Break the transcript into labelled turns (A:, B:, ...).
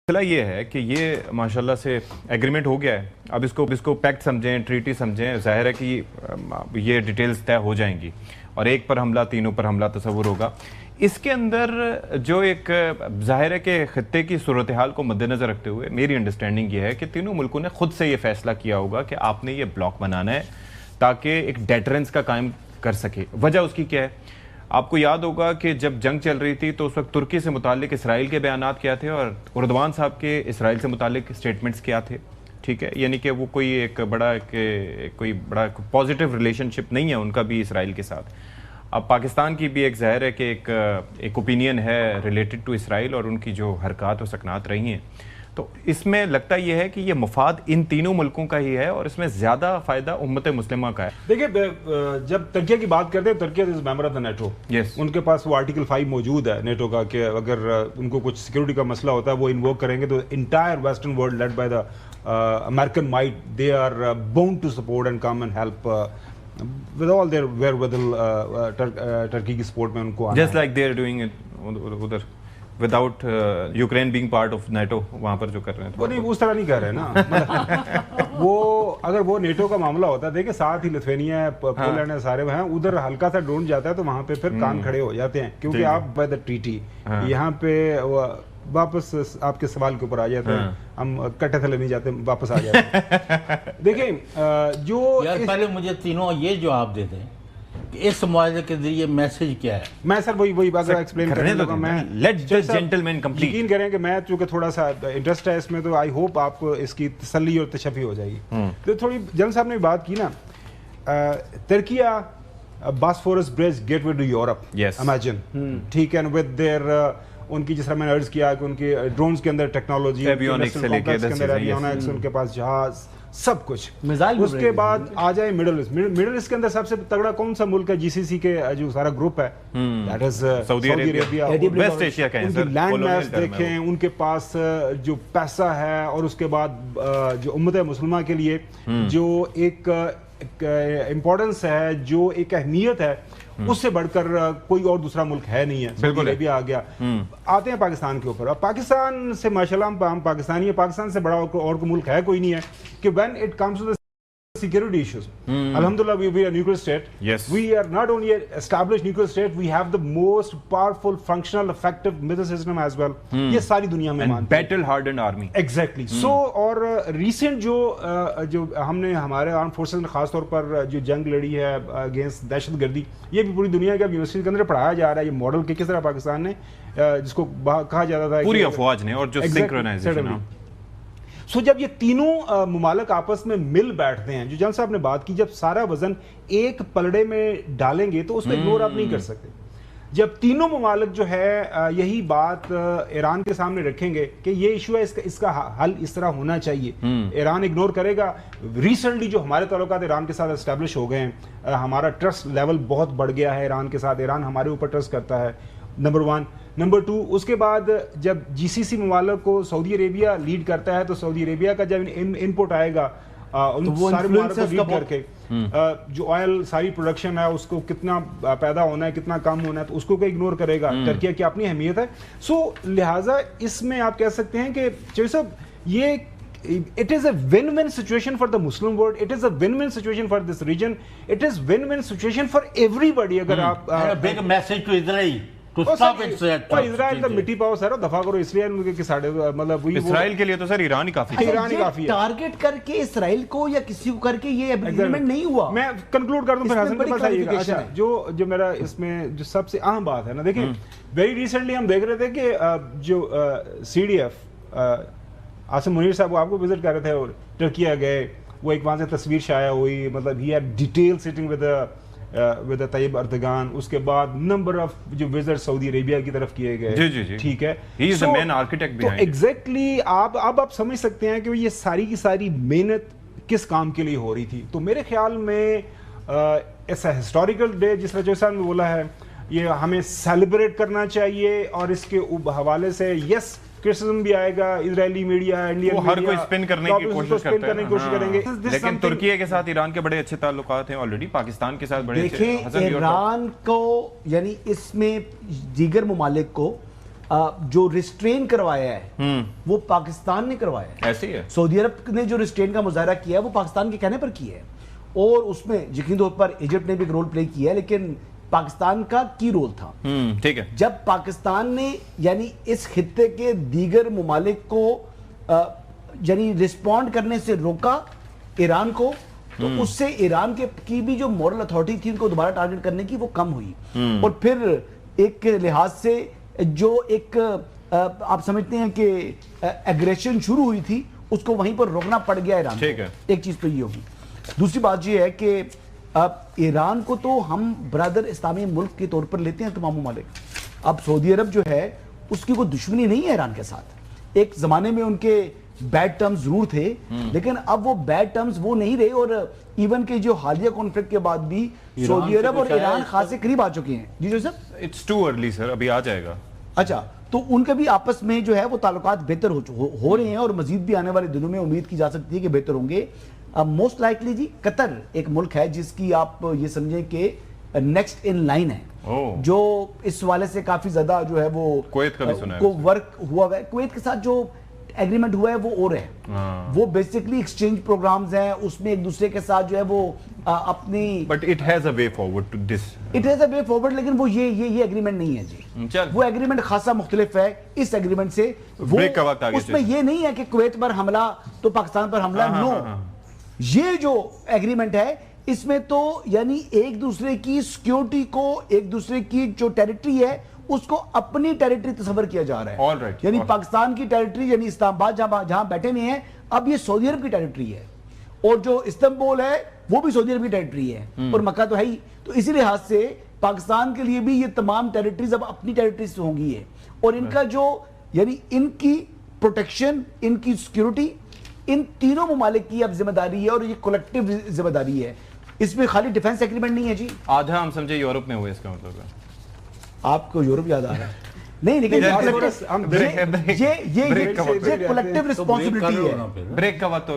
A: مسئلہ یہ ہے کہ یہ ماشاءاللہ سے ایگریمنٹ ہو گیا ہے. اب اس کو پیکٹ سمجھیں, ٹریٹی سمجھیں. ظاہر ہے کہ یہ ڈیٹیلز طے ہو جائیں گی اور ایک پر حملہ تینوں پر حملہ تصور ہوگا. اس کے اندر جو ایک ظاہر ہے کہ خطے کی صورتحال کو مد نظر رکھتے ہوئے میری انڈرسٹینڈنگ یہ ہے کہ تینوں ملکوں نے خود سے یہ فیصلہ کیا ہوگا کہ آپ نے یہ بلاک بنانا ہے تاکہ ایک ڈیٹرنس کا قائم کر سکے. وجہ اس کی کیا ہے؟ آپ کو یاد ہوگا کہ جب جنگ چل رہی تھی تو اس وقت ترکی سے متعلق اسرائیل کے بیانات کیا تھے اور اردوان صاحب کے اسرائیل سے متعلق سٹیٹمنٹس کیا تھے. ٹھیک ہے, یعنی کہ وہ کوئی بڑا پازیٹیو ریلیشن شپ نہیں ہے ان کا بھی اسرائیل کے ساتھ. اب پاکستان کی بھی ایک ظاہر ہے کہ ایک اوپینین ہے ریلیٹڈ ٹو اسرائیل اور ان کی جو حرکات و سکنات رہی ہیں. تو اس میں لگتا یہ ہے کہ یہ مفاد ان تینوں ملکوں کا ہی ہے اور اس میں زیادہ فائدہ امت مسلمہ کا ہے.
B: دیکھیں, جب ترکیہ کی بات کرتے ہیں, ترکیہ از ممبر آف دا نیٹو. ان کے پاس وہ آرٹیکل 5 موجود ہے نیٹو کا کہ اگر ان کو کچھ سیکورٹی کا مسئلہ ہوتا ہے وہ انووک کریں گے تو entire western world led by the American might they are bound to support and come and help with all their wherewithal. Turkey کی سپورٹ میں ان کو
A: just like they are doing ادھر without Ukraine being part of NATO, وہاں پر جو کر رہے ہیں
B: وہ نہیں, اس طرح نہیں کہہ رہے نا. وہ اگر وہ نیٹو کا معاملہ ہوتا ہے, دیکھیں ساتھ ہی لتھوینیا ہے, پولینڈ ہے, سارے ہیں, ادھر ہلکا سا ڈرون جاتا ہے تو وہاں پہ پھر کان کھڑے ہو جاتے ہیں کیونکہ آپ بائی دا ٹریٹی یہاں پہ واپس آپ کے سوال کے اوپر آ جاتے ہیں, ہم کٹے تھلے نہیں جاتے, واپس آ جاتے ہیں. دیکھیں جو
C: پہلے مجھے تینوں یہ جواب دے دیں کہ اس معاہدے کے ذریعے میسج کیا ہے.
B: میں سر وہی اگر ایکسپلین کرنے لگا, میں یقین کریں کہ میں چونکہ تھوڑا سا انٹرسٹ ہے اس میں تو آئی ہوپ آپ کو اس کی تسلی اور تشفی ہو جائے گی. تو تھوڑی جنرل صاحب نے بات کی نا, Turkiye Bosphorus bridge gateway to Europe, imagine, ٹھیک ہے, ود دیئر ان کی جس طرح میں نے عرض کیا کہ ان کی ڈرونز کے اندر ٹیکنالوجی, ان کے پاس جہاز, سب کچھ. اس کے بعد آ جائے مڈل ایسٹ. مڈل ایسٹ کے اندر سب سے تگڑا کون سا ملک ہے جی سی سی کے جو سارا گروپ ہے, that is Saudi Arabia.
A: West Asia کا
B: ان کی لینڈ میس دیکھیں, ان کے پاس جو پیسہ ہے اور اس کے بعد جو امت مسلمہ کے لیے جو ایک امپورٹنس ہے, جو ایک اہمیت ہے, اس سے بڑھ کر کوئی اور دوسرا ملک ہے نہیں ہے. سعودی عربیہ آ گیا. آتے ہیں پاکستان کے اوپر. اب پاکستان سے ماشاءاللہ ہم پاکستانی ہیں, پاکستان سے بڑا اور کوئی ملک ہے کوئی نہیں ہے کہ when it comes to the security issues, alhamdulillah we are a nuclear state.
A: Yes,
B: we are not only an established nuclear state, we have the most powerful, functional, effective missile system as well. یہ ساری دنیا میں مانتے ہیں.
A: battle hardened army.
B: Exactly. So اور recent جو ہم نے ہمارے آرم فورسز نے خاص طور پر جو جنگ لڑی ہے اگینسٹ دہشت گردی, یہ بھی پوری دنیا کے اب یونیورسٹی کے اندر پڑھایا جا رہا ہے یہ ماڈل کہ کس طرح پاکستان نے جس کو کہا جاتا تھا
A: پوری افواج نے, اور جو سنکرونائزیشن.
B: سو جب یہ تینوں ممالک آپس میں مل بیٹھتے ہیں, جو جن صاحب نے بات کی, جب سارا وزن ایک پلڑے میں ڈالیں گے تو اس کو اگنور آپ نہیں کر سکتے. جب تینوں ممالک جو ہے یہی بات ایران کے سامنے رکھیں گے کہ یہ ایشو ہے, اس کا حل اس طرح ہونا چاہیے, ایران اگنور کرے گا. ریسنٹلی جو ہمارے تعلقات ایران کے ساتھ اسٹیبلش ہو گئے ہیں, ہمارا ٹرسٹ لیول بہت بڑھ گیا ہے ایران کے ساتھ, ایران ہمارے اوپر ٹرسٹ کرتا ہے, نمبر 1. نمبر 2, اس کے بعد جب جی سی سی ممالک کو سعودی عربیہ لیڈ کرتا ہے تو سعودی عربیہ کا جب ان پٹ آئے گا ان سارے ممالک کو لیڈ کر کے, جو آئل ساری پروڈکشن ہے اس کو کتنا پیدا ہونا ہے, کتنا کم ہونا ہے, تو اس کو کوئی اگنور کرے گا. ترکیہ کی اپنی اہمیت ہے. سو لہٰذا اس میں آپ کہہ سکتے ہیں کہ چوہدری صاحب یہ it is a win-win situation for the Muslim world, it is a win-win situation for this region, it is win-win situation for everybody. اگر آپ
C: big message to Israel to stop it.
B: اسرائیل کا مٹی پاؤ سر, دفاع کرو اسرائیل کے ساڑھے, مطلب
A: اسرائیل کے لیے تو سر ایران ہی کافی ہے.
B: ایران ہی کافی ہے.
D: ٹارگٹ کر کے اسرائیل کو یا کسی کو کر کے یہ ایگریمنٹ نہیں ہوا.
B: میں کنکلوڈ کر دوں پھر حسن کے پاس آئیے گا. اچھا, جو میرا اس میں جو سب سے اہم بات ہے نا, دیکھیں ویری ریسنٹلی ہم دیکھ رہے تھے کہ جو C D F Asim Munir صاحب آپ کو وزٹ کر رہے تھے اور ٹرکیہ گئے, وہ ایک وہاں سے تصویر شائع ہوئی, مطلب he had detail sitting with Tayyip Erdogan. اس کے بعد نمبر آف جو وزٹ سعودی عربیہ کی طرف کیے گئے. ٹھیک ہے,
A: he is the main architect behind.
B: Exactly آپ سمجھ سکتے ہیں کہ یہ ساری کی ساری محنت کس کام کے لیے ہو رہی تھی. تو میرے خیال میں ایسا ہسٹوریکل ڈے جس طرح جیسا نے بولا ہے, یہ ہمیں سیلیبریٹ کرنا چاہیے, اور اس کے حوالے سے یس کرٹیسزم بھی آئے گا, اسرائیلی میڈیا, انڈین
A: وہ ہر کوئی اسپن کرنے کی کوشش کریں گے. لیکن ترکیہ کے ساتھ ایران کے بڑے اچھے تعلقات ہیں آلریڈی, پاکستان کے ساتھ بڑے اچھے.
D: دیکھیں ایران کو یعنی اس میں دیگر ممالک کو جو ریسٹرین کروایا ہے وہ پاکستان نے کروایا ہے.
A: ایسی ہے.
D: سعودی عرب نے جو ریسٹرین کا مظاہرہ کیا ہے وہ پاکستان کے کہنے پر کیا ہے, اور اس میں یقینی طور پر ایجپٹ نے بھی ایک رول پلے کیا ہے, لیکن پاکستان کا کی رول تھا.
A: ٹھیک ہے.
D: جب پاکستان نے یعنی اس خطے کے دیگر ممالک کو یعنی رسپونڈ کرنے سے روکا ایران کو, تو اس سے ایران کی بھی جو مورل اتھارٹی تھی ان کو دوبارہ ٹارگٹ کرنے کی وہ کم ہوئی, اور پھر ایک لحاظ سے جو ایک آپ سمجھتے ہیں کہ ایگریشن شروع ہوئی تھی اس کو وہیں پر روکنا پڑ گیا ایران کو.
A: ٹھیک ہے.
D: ایک چیز تو یہ ہوگی. دوسری بات یہ ہے کہ ایران کو تو ہم برادر اسلامی ملک کے طور پر لیتے ہیں تمام ممالک. اب سعودی عرب جو ہے اس کی کوئی دشمنی نہیں ہے ایران کے ساتھ. ایک زمانے میں ان کے بیڈ ٹرمز ضرور تھے, لیکن اب وہ بیڈ ٹرمز وہ نہیں رہے, اور ایون کہ جو حالیہ کانفلکٹ کے بعد بھی سعودی عرب اور ایران خاصے قریب آ چکے ہیں. جی جو سر
A: اٹس ٹو ارلی سر, ابھی آ جائے گا.
D: اچھا, تو ان کے بھی آپس میں جو ہے وہ تعلقات بہتر ہو رہے ہیں, اور مزید بھی آنے والے دنوں میں امید کی جا سکتی ہے کہ بہتر ہوں گے. موسٹ لائکلی جی قطر ایک ملک ہے جس کی آپ یہ سمجھیں کہ نیکسٹ ان لائن ہے, جو اس حوالے سے کافی زیادہ جو ہے وہ
A: کویت کا بھی سنا ہے
D: کو ورک ہوا ہے. کویت کے ساتھ جو ایگریمنٹ ہوا ہے وہ اور ہے, وہ بیسیکلی ایکسچینج پروگرامز ہیں, اس میں ایک دوسرے کے ساتھ جو ہے وہ اپنی
A: but it has a way forward to this,
D: it has a way forward, لیکن وہ یہ ایگریمنٹ نہیں ہے جی. وہ ایگریمنٹ خاصا مختلف ہے اس ایگریمنٹ سے. وہ اس میں یہ نہیں ہے کہ کویت پر حملہ تو پاکستان پر حملہ, نو. یہ جو ایگریمنٹ ہے اس میں تو یعنی ایک دوسرے کی سیکیورٹی کو, ایک دوسرے کی جو ٹیریٹری ہے اس کو اپنی ٹیریٹری تصور کیا جا رہا ہے. یعنی پاکستان کی ٹیریٹری یعنی اسلام آباد جہاں بیٹھے ہوئے ہیں اب یہ سعودی عرب کی ٹیریٹری ہے, اور جو استنبول ہے وہ بھی سعودی عرب کی ٹیریٹری ہے, اور مکہ تو ہے ہی. تو اسی لحاظ سے پاکستان کے لیے بھی یہ تمام ٹیریٹریز اب اپنی ٹیریٹریز سے ہوں گی ہے, اور ان کا جو یعنی ان کی پروٹیکشن, ان کی سیکیورٹی ان تینوں ممالک کی اب ذمہ داری ہے, اور یہ کولیکٹیو ذمہ داری ہے. اس میں خالی ڈیفنس ایگریمنٹ نہیں ہے جی.
A: آدھا ہم سمجھے یورپ میں ہوئے, اس کا مطلب ہے
D: آپ کو یورپ یاد آ رہا ہے نہیں, لیکن یہ کولیکٹیو رسپانسبلٹی ہے.
A: بریک کا وقت